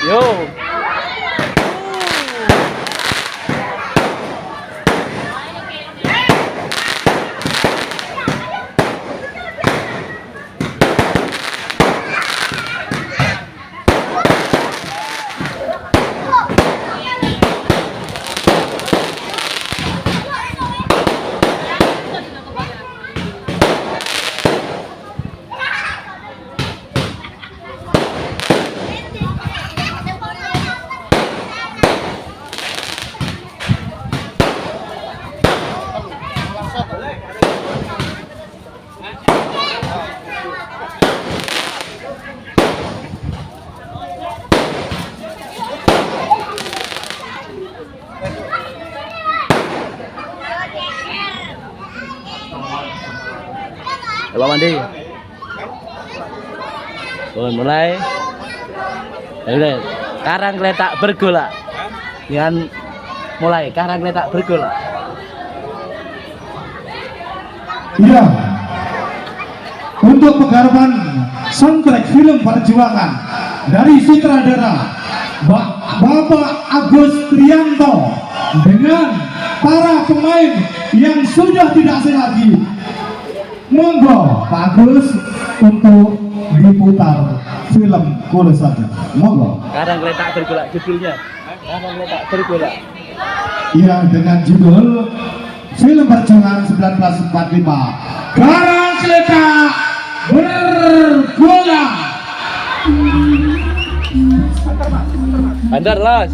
Yo. Coba mandi. Mulai. Ini Karang Kletak bergolak. Dengan mulai Karang Kletak bergolak. Iya. Untuk penggarapan soundtrack film Perjuangan dari sutradara Bapak Agus Trianto dengan para pemain yang sudah tidak asing lagi. Monggo Pak Agus untuk diputar film Kulo saja. Monggo. Karang Kletak bergolak judulnya. Karang Kletak bergolak. Iya, dengan judul film Perjuangan 1945. Karang Kletak bergolak. Bandar Las.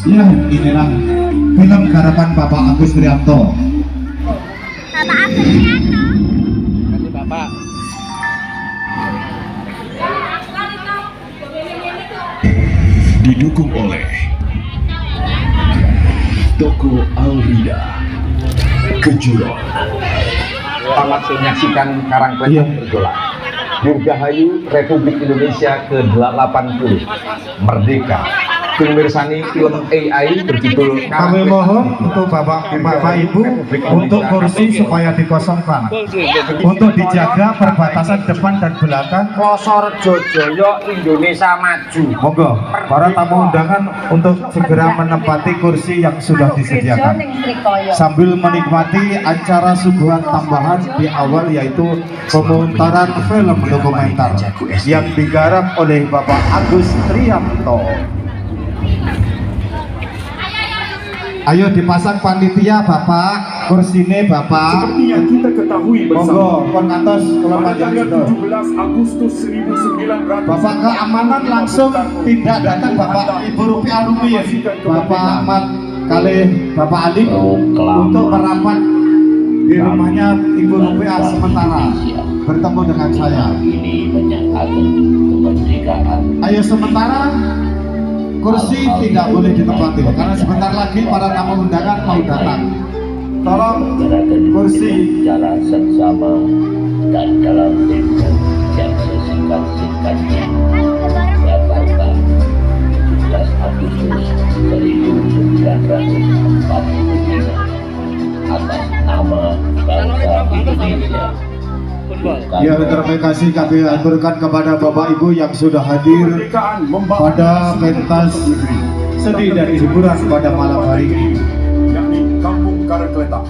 Ya, inilah film garapan Bapak Agus Trianto. Bapak Agus Trianto. Kasih Bapak. Didukung oleh Toko Alrida Kejurong. Selamat menyaksikan Karang Kletak bergolak. Dirgahayu Republik Indonesia ke-80, Merdeka. Mirsani film AI berjudul Kami mohon untuk Bapak Ibu untuk kursi supaya dikosongkan, untuk dijaga perbatasan depan dan belakang. Klosorjo Joyo Indonesia Maju. Monggo para tamu undangan untuk segera menempati kursi yang sudah disediakan sambil menikmati acara suguhan tambahan di awal, yaitu pemutaran film dokumenter yang digarap oleh Bapak Agus Trianto. Ayo dipasang panitia Bapak, kursine Bapak. Seperti yang kita ketahui bersama, Monggo, pon atas kalau pada panjang tanggal itu. 17 Agustus 1945, Bapak keamanan langsung tidak datang Bapak Ibu Rupiah Rumi, Bapak Ahmad kali Bapak Ali untuk merapat di rumahnya Ibu Rupiah sementara bertemu dengan saya. Ayo sementara kursi tidak boleh ditempati karena sebentar lagi para tamu undangan mau datang. Tolong kursi secara seksama dan dalam tempo yang sesingkat-singkatnya. Jakarta, 17 Agustus 1945, atas nama bangsa Indonesia. ya, terima kasih kami aturkan kepada Bapak Ibu yang sudah hadir pada pentas seni dan hiburan pada malam hari ini, yakni Kampung Karang Kletak.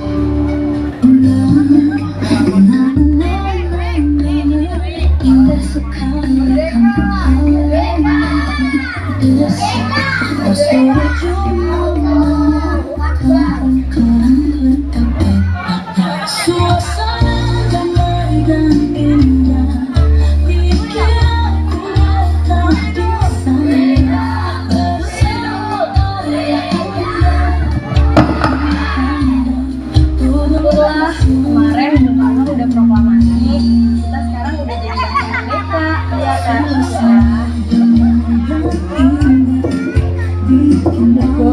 Kemarin Bung Karno udah proklamasi, kita sekarang udah jadi bangsa merdeka, ya kan?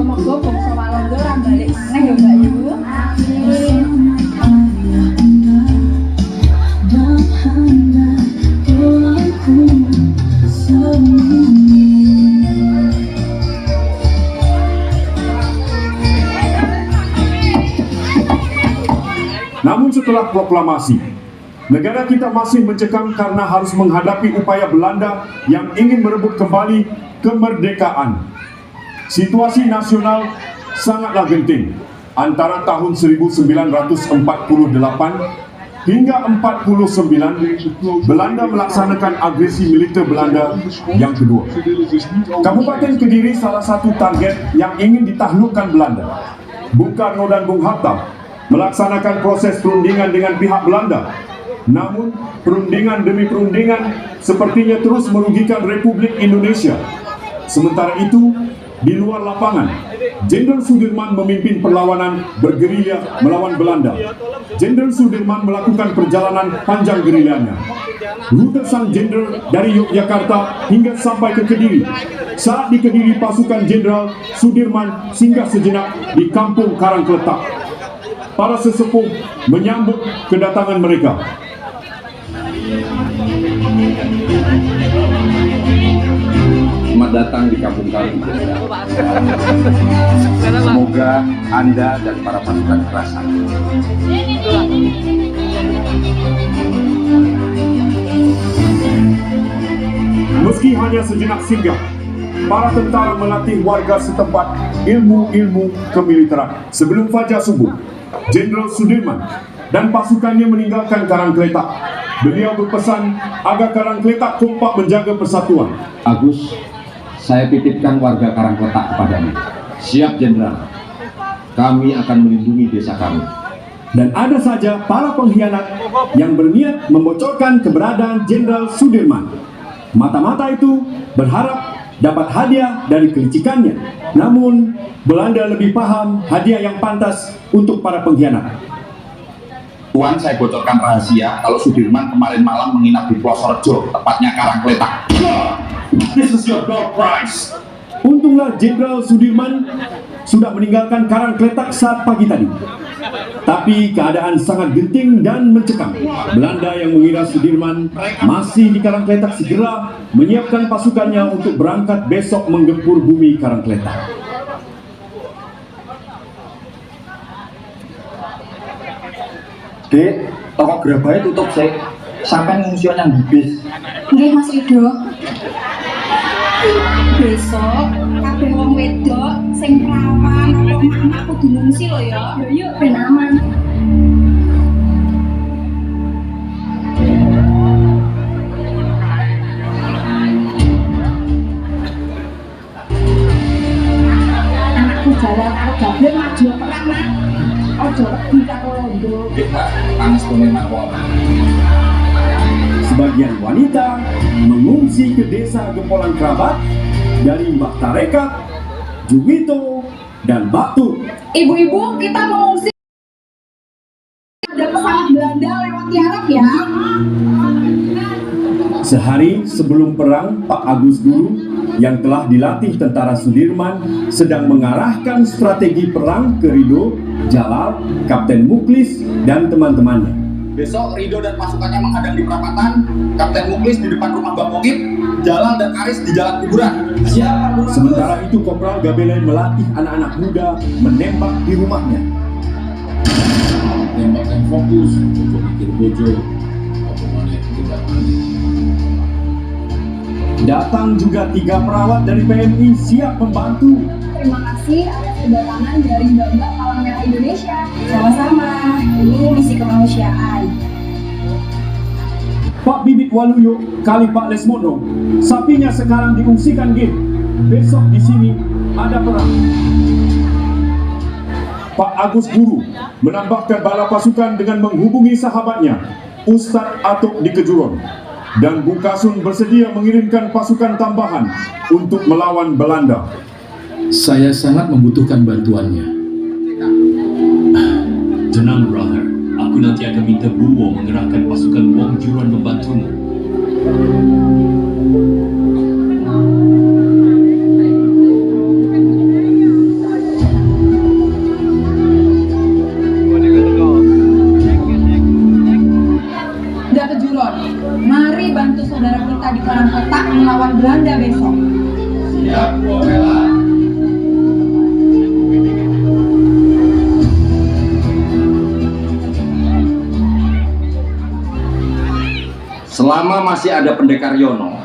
Moga bangsa Walanda orang balik mana ya Mbak Yu? Namun setelah proklamasi, Negara kita masih mencekam karena harus menghadapi upaya Belanda yang ingin merebut kembali kemerdekaan. Situasi nasional sangatlah genting. Antara tahun 1948 hingga 49, Belanda melaksanakan agresi militer Belanda yang kedua. Kabupaten Kediri salah satu target yang ingin ditaklukkan Belanda. Bung Karno dan Bung Hatta melaksanakan proses perundingan dengan pihak Belanda. Namun, perundingan demi perundingan sepertinya terus merugikan Republik Indonesia. Sementara itu, di luar lapangan, Jenderal Sudirman memimpin perlawanan bergerilya melawan Belanda. Jenderal Sudirman melakukan perjalanan panjang gerilyanya. Rute sang jenderal dari Yogyakarta hingga sampai ke Kediri. Saat di Kediri, pasukan Jenderal Sudirman singgah sejenak di Kampung Karangkletak. Para sesepuh menyambut kedatangan mereka. Selamat datang di Kampung Karangkletak. Semoga Anda dan para pasukan kerasan meski hanya sejenak singgah, para tentara melatih warga setempat ilmu-ilmu kemiliteran. Sebelum fajar subuh, Jenderal Sudirman dan pasukannya meninggalkan Karangkletak. Beliau berpesan agar Karangkletak kompak menjaga persatuan. Agus, saya titipkan warga Karangkletak kepadamu. Siap, Jenderal. Kami akan melindungi desa kami. Dan ada saja para pengkhianat yang berniat membocorkan keberadaan Jenderal Sudirman. Mata-mata itu berharap dapat hadiah dari kelicikannya. Namun, Belanda lebih paham hadiah yang pantas untuk para pengkhianat. Tuan, saya bocorkan rahasia kalau Sudirman kemarin malam menginap di Plosorejo, tepatnya Karangkletak. This is your door prize. Untunglah Jenderal Sudirman sudah meninggalkan Karangkletak saat pagi tadi. Tapi keadaan sangat genting dan mencekam. Belanda yang mengira Sudirman masih di Karangkletak segera menyiapkan pasukannya untuk berangkat besok menggempur bumi Karangkletak. Dek, toko Gerabahnya tutup sih. Sampai ngungsian yang di bis. Nggih Mas Rido. Besok kabeh wong wedok sing perawan apa mama kudu ngungsi lho ya. Yuk ben aman. Anakku jalan karo gablek maju perang nak. Ojo di karo londo. Panas peneman wong. Sebagian wanita mengungsi ke desa Gempolan Kerabat dari Mbak Tarekat, Juwito, dan Batu. Ibu-ibu, kita mengungsi. Ada pesawat Belanda lewat Tiarap ya. Sehari sebelum perang, Pak Agus Guru yang telah dilatih tentara Sudirman sedang mengarahkan strategi perang ke Rido, Jalal, Kapten Muklis, dan teman-temannya. Besok Rido dan pasukannya menghadang di perapatan, Kapten Muklis di depan rumah Bang Mokib, Jalal dan Aris di jalan kuburan. Sementara itu Kopral Gabelen melatih anak-anak muda menembak di rumahnya. Tembak yang fokus, cukup mikir bojo, omongannya tidak mandi. Datang juga 3 perawat dari PMI siap membantu. Terima kasih atas kedatangan dari Mbak Palang Merah Indonesia. Sama-sama, ini misi kemanusiaan. Pak Bibit Waluyo kali Pak Lesmono, sapinya sekarang diungsikan G. Besok di sini ada perang. Pak Agus Guru menambahkan bala pasukan dengan menghubungi sahabatnya, Ustadz Atuk di Kejuron. Dan Bung Kasun bersedia mengirimkan pasukan tambahan untuk melawan Belanda. Saya sangat membutuhkan bantuannya. Tenang, brother. Aku nanti akan minta Buwo mengerahkan pasukan Wong Juran membantumu. Udah Kejuron, mari bantu saudara kita di Karangkletak melawan Belanda besok. Siap, Bella. Selama masih ada Pendekar Yono,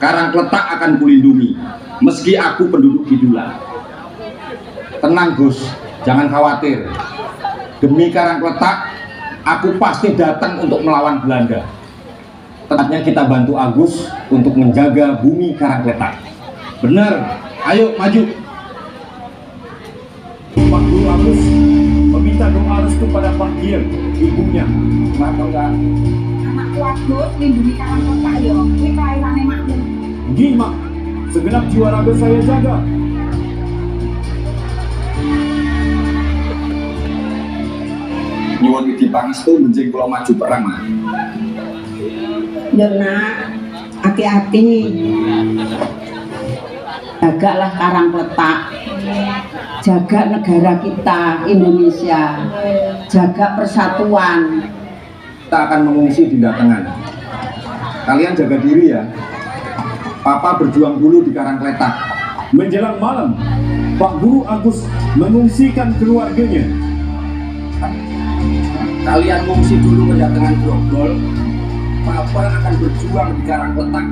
Karangkletak akan kulindungi, meski aku penduduk Kidulan. Tenang Gus, jangan khawatir. Demi Karangkletak, aku pasti datang untuk melawan Belanda. Tempatnya kita bantu Agus untuk menjaga bumi Karangkletak. Benar, ayo maju. Pak Guru Agus meminta doa restu pada Pak Giel, ibunya. Kenapa enggak? Anakku Agus lindungi Karangkletak yo. Kuwi kelairane makmu. Nggih, Mak. Segenap jiwa raga saya jaga. Nyuwun widi pangestu benjing kula maju perang, Mak. Ya nak, hati-hati. Jagalah Karangkletak, jaga negara kita Indonesia, jaga persatuan. Kita akan mengungsi di Datengan. Kalian jaga diri ya. Papa berjuang dulu di Karangkletak. Menjelang malam, Pak Guru Agus mengungsikan keluarganya. Kalian mengungsi dulu ke Datengan Grogol. Papa akan berjuang di Karangkletak.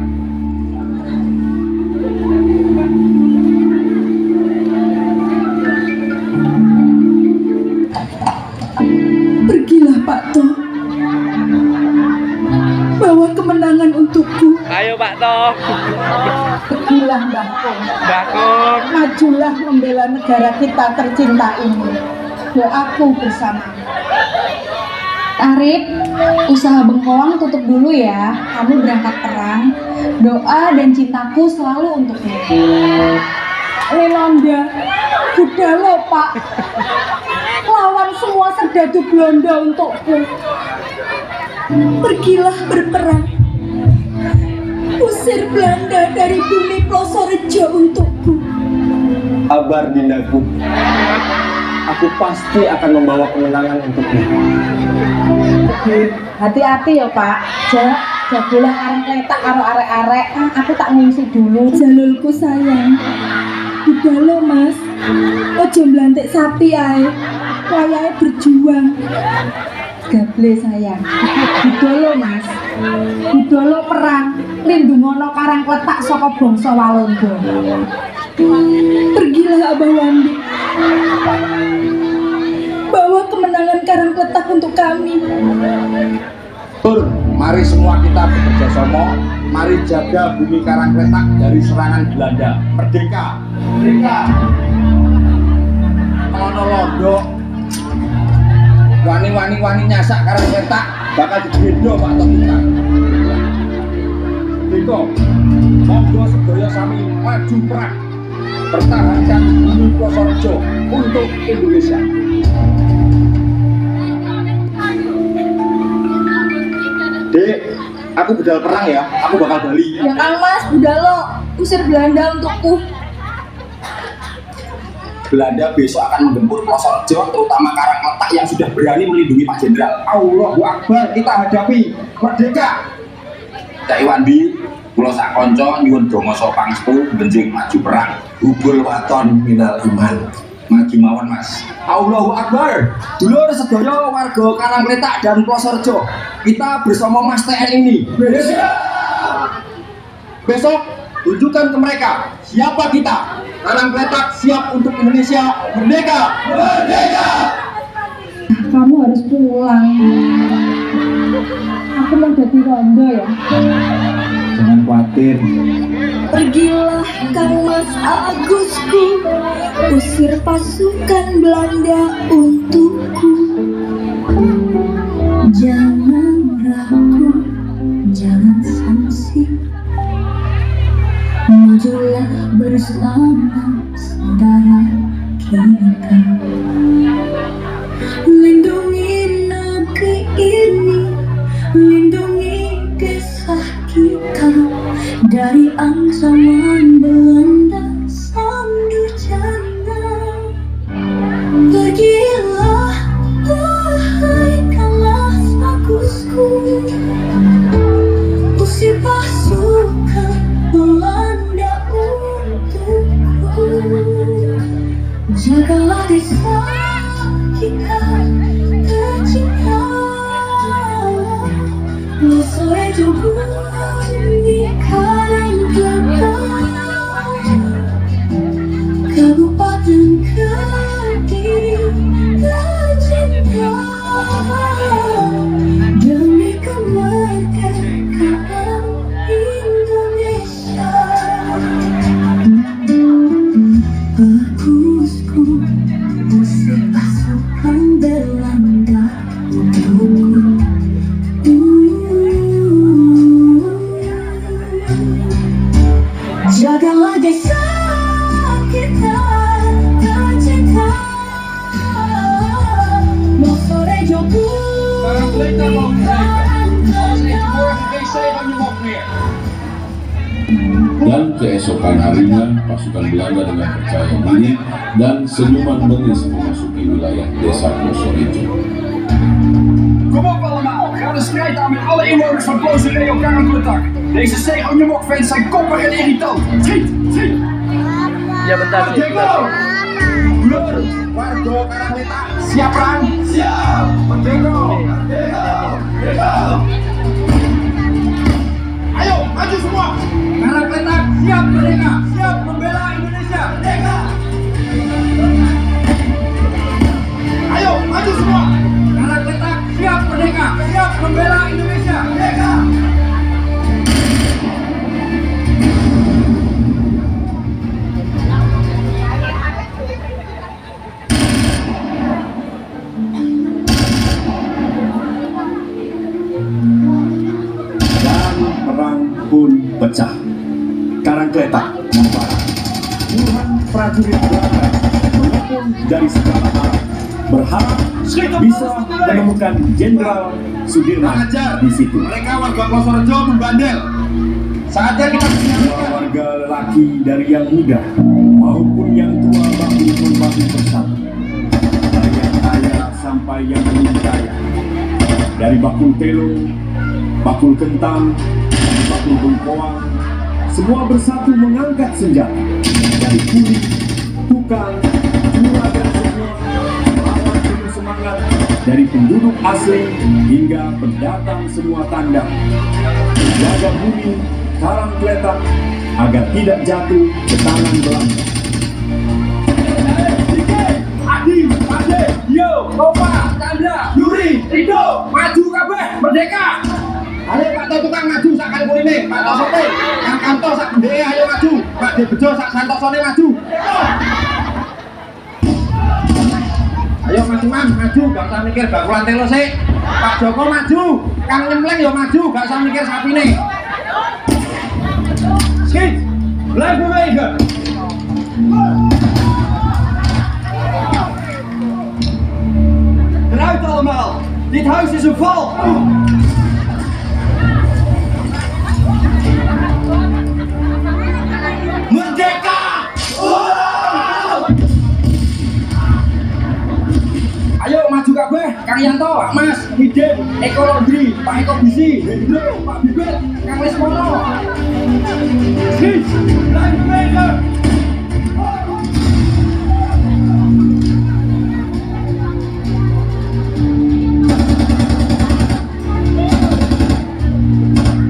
Pergilah Pak Toh, bawa kemenangan untukku. Ayo Pak Toh. Pergilah Mbah Kong, Mbak Kong. majulah membela negara kita tercinta ini. Doaku bersama. Arif, usaha bengkoang tutup dulu ya. Kamu berangkat perang. Doa dan cintaku selalu untukmu. Lelanda, kuda lo Pak, lawan semua serdadu Belanda untukku. Pergilah berperang, usir Belanda dari bumi Plosorejo untukku. Sabar Dindaku, aku pasti akan membawa kemenangan untukmu. Hati-hati ya Pak, jagalah Karangkletak karo arek-arek. Aku tak ngungsi dulu. Jalulku sayang, udah lo Mas, ojo mblantik sapi ae, wayahe berjuang. Gable sayang, udah lo Mas, udah lo perang, lindungono Karangkletak saka bangsa Walanda. Pergilah Abah Wandi, bawa kemenangan Karangkletak untuk kami. Tur, mari semua kita bekerja sama. Mari jaga bumi Karangkletak dari serangan Belanda. Merdeka! Merdeka! Ono londo wani-wani nyasak Karangkletak bakal digedho Pak Totika. Diko, monggo sedaya sami maju perang. Pertahankan bumi Plosorejo untuk Indonesia. Dek, aku budal perang ya, aku bakal bali. Ya Kang Mas, udah lo usir Belanda untukku. Belanda besok akan menggempur Plosorejo, terutama Karangkletak yang sudah berani melindungi Pak Jenderal. Allahu Akbar, kita hadapi. Merdeka! Cak Iwandi, kula sak kanca nyuwun donga saka pangestu benjing maju perang. Hubul waton minal iman. Maju mawon Mas. Allahu Akbar. Dulur sedaya warga Karangkletak dan Plosorejo, kita bersama Mas TN ini. Besok tunjukkan ke mereka siapa kita. Karangkletak siap untuk Indonesia merdeka. Merdeka. Kamu harus pulang. Aku mau jadi rondo ya. Jangan khawatir. Pergilah Kang Mas Agusku, usir pasukan Belanda untukku. Jangan ragu, jangan sangsi, majulah bersama saudara kita. Lindungi negeri ini, lindungi desa kita dari ancaman Belanda sang durjana. Pergilah wahai Kang Agusku, usir pasukan Belanda untukku. Jagalah desa kita tercinta, Plosorejo bunyi karang belakang Kabupaten Kediri tercinta demi kemerdekaan Indonesia. Bagusku musik pasukan Belanda untukku. Jagalah desa kita tercinta. Nog sore Joku. Dan keesokan harinya, pasukan Belanda dengan percaya diri dan senyuman bengis memasuki wilayah desa Plosorejo. Kom op allemaal, ga de strijd aan met alle inwoners van Plosorejo Karangletak. Deze Segonjemok-fans zijn koppig en irritant. Schiet, schiet! Ya bentar sih. Warga Karangletak, siap perang? Siap! Merdeka! Ayo, maju semua! Karangletak, siap merdeka! Siap membela Indonesia! Merdeka! Ayo, maju semua! Karangletak, siap merdeka! Siap membela Indonesia! Merdeka! Pun pecah. Karangletak membara. Puluhan prajurit Belanda mengepung dari segala arah, berharap bisa menemukan Jenderal Sudirman di situ. Mereka warga Plosorejo membandel. Saatnya kita menyelamatkan warga lelaki dari yang muda maupun yang tua bahu-membahu bersatu. Dari yang kaya sampai yang belum kaya. Dari bakul telo, bakul kentang, bakul bengkoang, semua bersatu mengangkat senjata. Dari kuli, tukang, tua dan senior, lawan penuh semangat, dari penduduk asli hingga pendatang semua tanda. Jaga bumi Karangletak agar tidak jatuh ke tangan Belanda. Adi, Ade, Yo, Topa, Chandra, Yuri, Rido, maju kabeh, merdeka! ayo Pak To tukang maju sak kali kuline, Pak Tosote, Kang Kanto sak gendhe ayo maju, Pak De Bejo sak santosone maju. Ayo Mas Imam maju, gak usah mikir bakulan telo sik. Pak Joko maju, Kang Nyempleng yo maju, gak usah mikir sapine. Schiet! Blijf bewegen! Eruit allemaal! Dit huis is een val! Merdeka! Ayo maju kabeh, Kang Yanto, Pak Mas, Hidin, Ekologi, Pak Eko Bisi, Hendro, Pak Bibit, Kang Lesmono. Schiet! Blijf bewegen!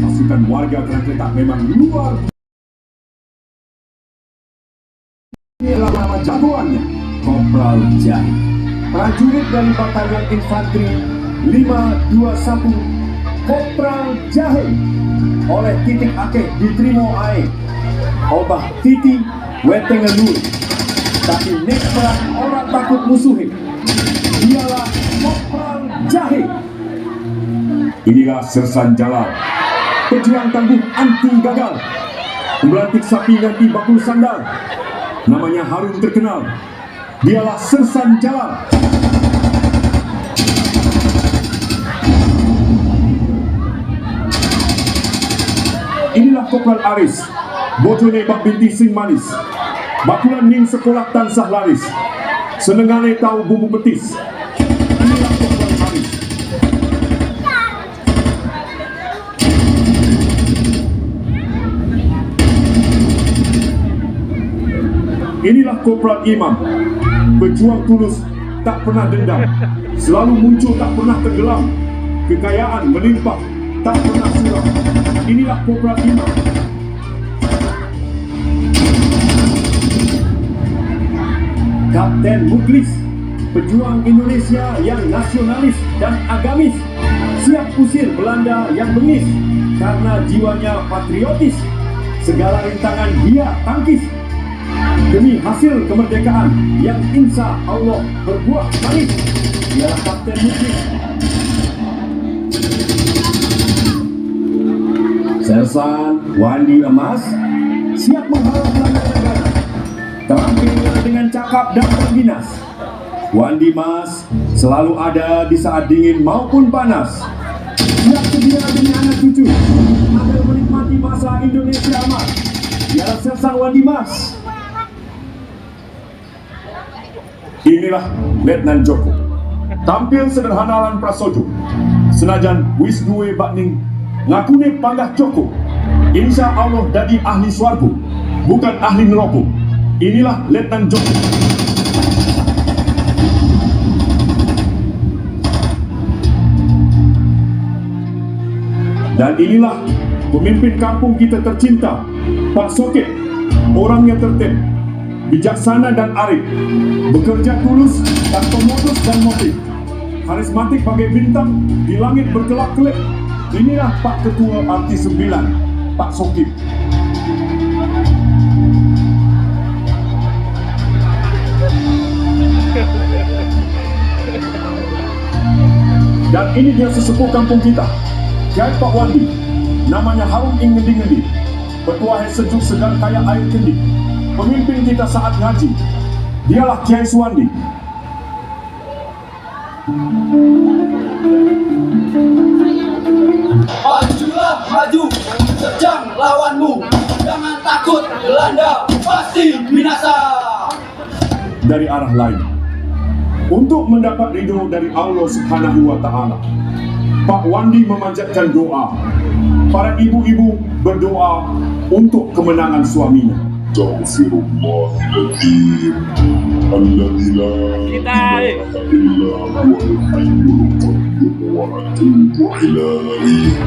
Pasukan warga Karangletak memang luar nama jagoannya, Kopral Jahe. Prajurit dari Batalion Infanteri 521 Kopral Jahe oleh Titik Akeh diterima ae obah titi wetengelur tapi nekra orang takut musuhin. Dialah Kopral Jahe. Inilah Sersan Jalal, pejuang tangguh anti gagal, melantik sapi ganti bakul sandal. Namanya harum terkenal, dialah Sersan Jalal. Inilah Kopral Aris, bojone bak binti sing manis, bakulan ning sekolah tansah laris, senengane tahu bumbu petis. Inilah Kopral Aris. Inilah Kopral Imam, pejuang tulus, tak pernah dendam, selalu muncul tak pernah tenggelam, kekayaan melimpah, tak pernah suram. Inilah Kopral 5. Kapten Muklis, pejuang Indonesia yang nasionalis dan agamis, siap usir Belanda yang bengis karena jiwanya patriotis. Segala rintangan dia tangkis demi hasil kemerdekaan yang insya Allah berbuah manis. Ialah Kapten Muklis. Sersan Wandi Emas siap menghalau Belanda negara, terampil dengan cakap dan terginas. Wandi Mas selalu ada di saat dingin maupun panas, siap sedia demi anak cucu agar menikmati masa Indonesia aman. Ialah Sersan Wandi Mas. Inilah Letnan Joko, tampil sederhana lan prasojo, senajan wis duwe bakning ngakune panggah Joko, insya Allah dadi ahli swarga, bukan ahli neraka. Inilah Letnan Joko. Dan inilah pemimpin kampung kita tercinta, Pak Sokip. Orangnya tertib, bijaksana dan arif, bekerja tulus tanpa modus dan motif, karismatik bagai bintang di langit berkelap-kelip. Inilah Pak Ketua RT 9, Pak Sokip. Dan ini dia sesepuh kampung kita, Kiai Pak Wandi. Namanya harum ing ngendi-ngendi, petua sejuk segar kaya air kendi. Pemimpin kita saat ngaji, dialah Kiai Suwandi. Majulah maju, terjang lawanmu, jangan takut, Belanda pasti binasa. Dari arah lain, untuk mendapat ridho dari Allah Subhanahu wa Ta'ala, Pak Wandi memanjatkan doa. Para ibu-ibu berdoa untuk kemenangan suaminya. Astaghfirullahaladzim, alladzi la ilaha illa huwal hayyul qayyum wa atubu ilaihi.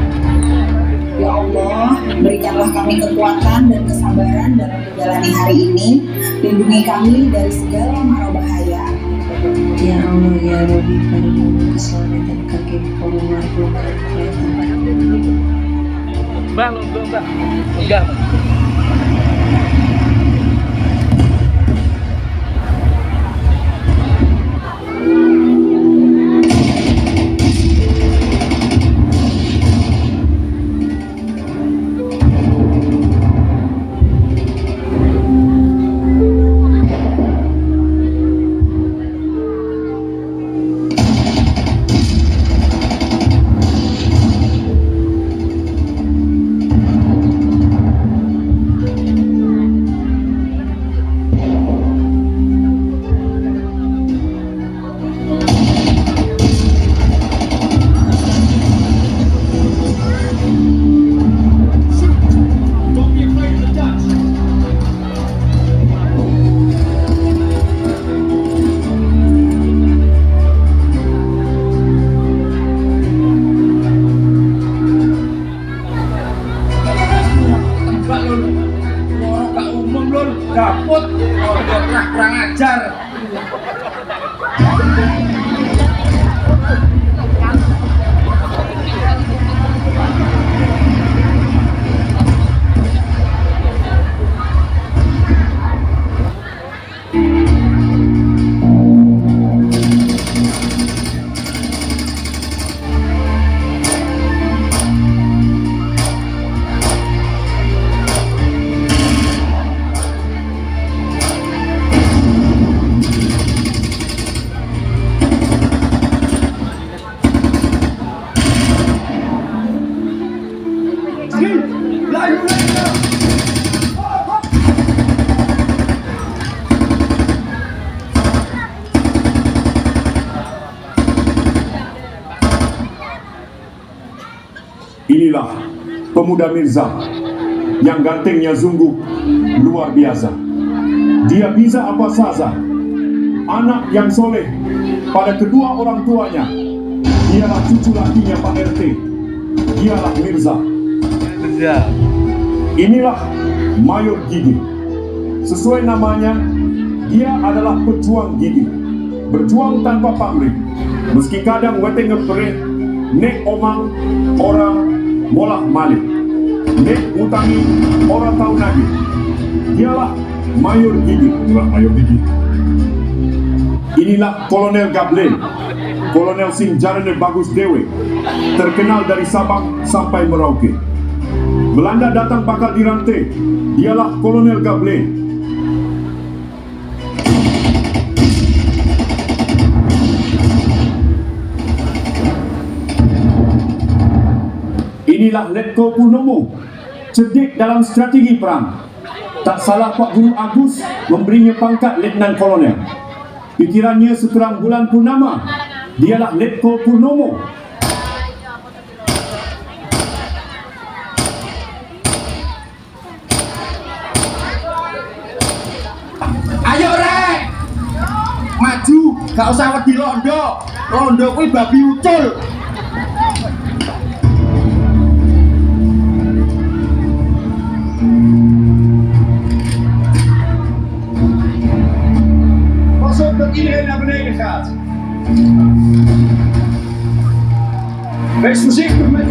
Ya Allah, berikanlah kami kekuatan dan kesabaran dalam menjalani hari ini. Lindungi kami dari segala mara bahaya. Ya Allah, ya Rabbi, berikanlah keselamatan kaki pengguna kereta. Bang, enggak. Gaput, kurang ajar. Inilah pemuda Mirza yang gantengnya sungguh luar biasa. Dia bisa apa saja. Anak yang soleh pada kedua orang tuanya. Dialah cucu lakinya Pak RT. dialah Mirza. Inilah Mayor Gigi. Sesuai namanya, dia adalah pejuang gigi. Berjuang tanpa pamrih. Meski kadang wete ngeperih, nek omang orang molah malik. Nek utangi orang tahu nagih. Dialah Mayor Gigi. Mayor Gigi. Inilah Kolonel Gable, Kolonel sing jarane bagus dewe, terkenal dari Sabang sampai Merauke. Belanda datang bakal dirantai, dialah Kolonel Gable. Inilah Letko Purnomo, cerdik dalam strategi perang. Tak salah Pak Guru Agus memberinya pangkat Letnan Kolonel. Pikirannya seterang bulan purnama, dialah Letko Purnomo. Ayo rek, maju, gak usah wedi londo. Londo kuwi babi ucul. Pas op dat iedereen naar beneden gaat. Wees voorzichtig met